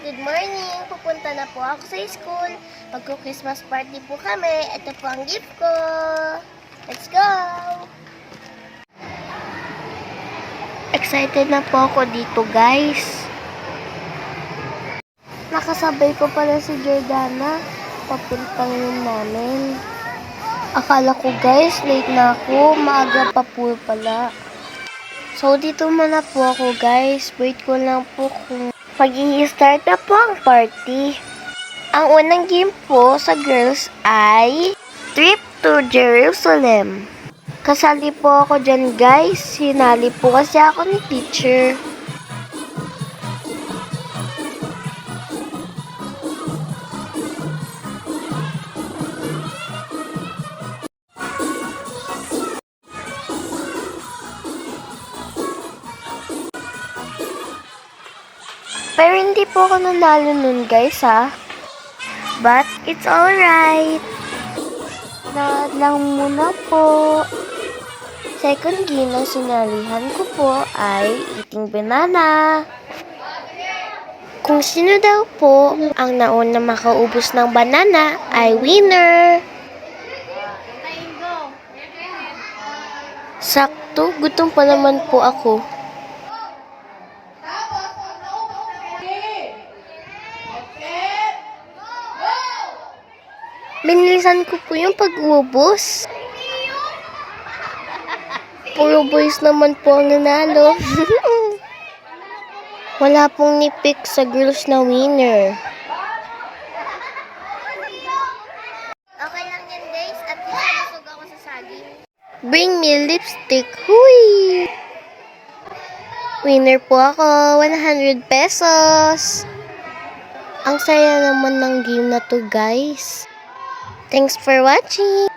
Good morning! Pupunta na po ako sa school. Magko-Christmas party po kami. Ito po ang gift ko. Let's go! Excited na po ako dito, guys. Nakasabay ko pala si Jordana. Papuntang yun namin. Akala ko, guys, late na ako. Maaga pa po pala. So, dito muna po ako, guys. Wait ko lang po kung mag-i-start na po ang party. Ang unang game po sa girls ay Trip to Jerusalem. Kasali po ako dyan, guys. Sinali po kasi ako ni teacher. Pero hindi po ako nanalo nun, guys, ha. But, it's alright. Lahat lang muna po. Second game na sinalihan ko po ay eating banana. Kung sino daw po ang nauna makaubos ng banana ay winner. Sakto, gutom pa naman po ako. Binilisan ko po yung pag-ubos. Puro boys naman po ang nanalo. Wala pong nipik sa girls na winner. Okay lang yan, guys. At busog ako sa saging. Bring me lipstick. Huy! Winner po ako. 100 pesos. Ang saya naman ng game na to, guys. Thanks for watching.